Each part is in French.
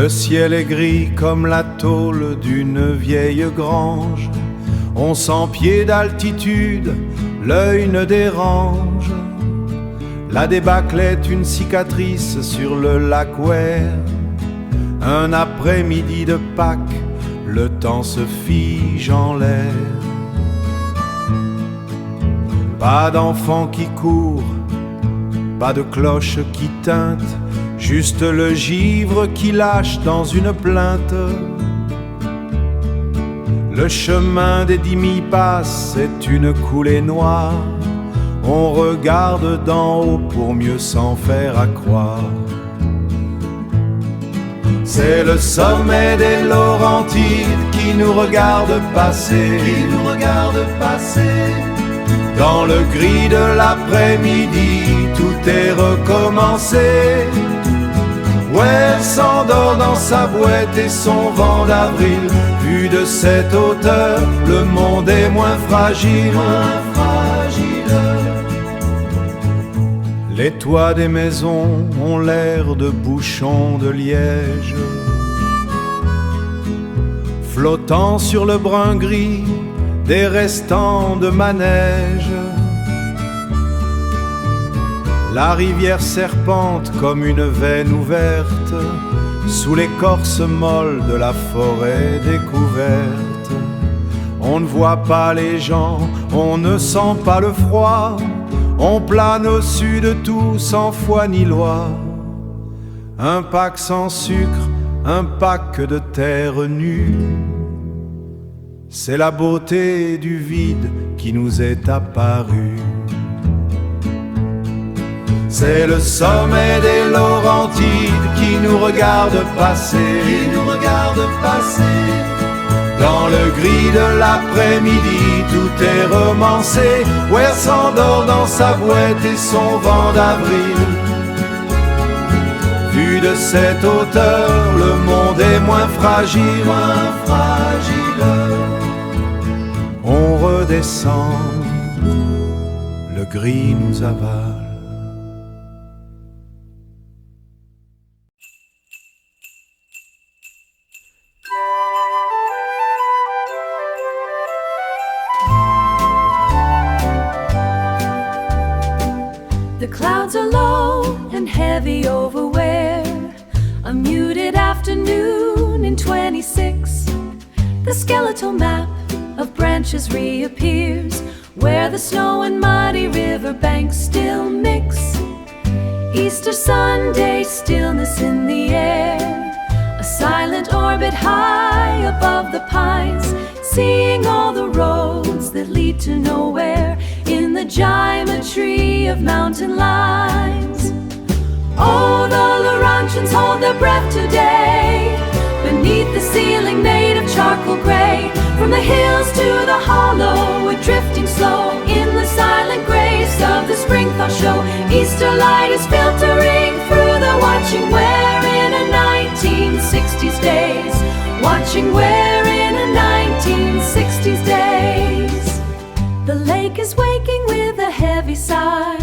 Le ciel est gris comme la tôle d'une vieille grange. On 100 pieds d'altitude, l'œil ne dérange. La débâcle est une cicatrice sur le lac Weir. Un après-midi de Pâques, le temps se fige en l'air. Pas d'enfants qui courent, pas de cloche qui tinte, juste le givre qui lâche dans une plainte. Le chemin des 10 000 passes est une coulée noire. On regarde d'en haut pour mieux s'en faire accroire. C'est le sommet des Laurentides qui nous regarde passer, Dans le gris de l'après-midi, tout est recommencé. Weir s'endort dans sa boîte et son vent d'avril. Vu de cette hauteur, le monde est moins fragile. Les toits des maisons ont l'air de bouchons de liège, flottant sur le brun gris des restants de manège. La rivière serpente comme une veine ouverte sous l'écorce molle de la forêt découverte. On ne voit pas les gens, on ne sent pas le froid. On plane au-dessus de tout sans foi ni loi. Un pack sans sucre, un pack de terre nue. C'est la beauté du vide qui nous est apparue. C'est le sommet des Laurentides qui nous regarde passer, Dans le gris de l'après-midi, tout est romancé. Weir s'endort dans sa boîte et son vent d'avril. Vu de cette hauteur, le monde est moins fragile. On redescend, le gris nous avale. The clouds are low and heavy over Weir. A muted afternoon in 26. The skeletal map of branches reappears, where the snow and muddy river banks still mix. Easter Sunday, stillness in the air. A silent orbit high above the pines, seeing all the roads that lead to nowhere in the geometry of mountain lines. Oh, the Laurentians hold their breath today, beneath the ceiling made of charcoal gray. From the hills to the hollow, we're drifting slow in the silent grace of the spring thaw show. Easter light is filtering through the watching Weir in a 1960s days. Watching Weir in a 1960s days. The lake is waking with a heavy sigh,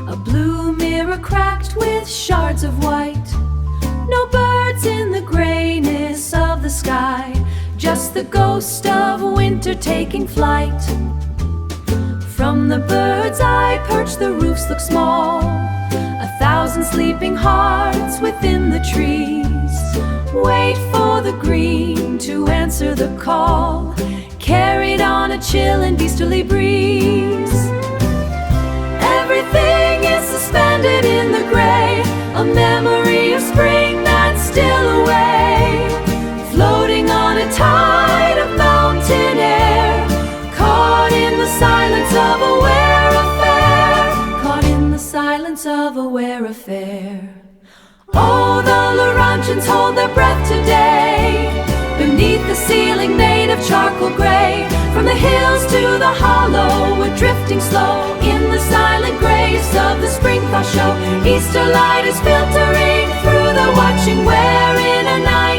a blue mirror cracked with shards of white. No birds in the grayness of the sky, just the ghost of winter taking flight. From the bird's eye perch, the roofs look small, 1,000 sleeping hearts within the trees. Wait for the green to answer the call, carried on a chill and easterly breeze. Everything is suspended in the gray, a memory of spring that's still away, floating on a tide of mountain air, caught in the silence of a Weir affair, caught in the silence of a Weir affair. Oh, the Laurentians hold their breath today, beneath the ceiling made of charcoal gray. From the hills to the hollow, we're drifting slow in the silent grace of the spring thaw show. Easter light is filtering through the watching Weir in a night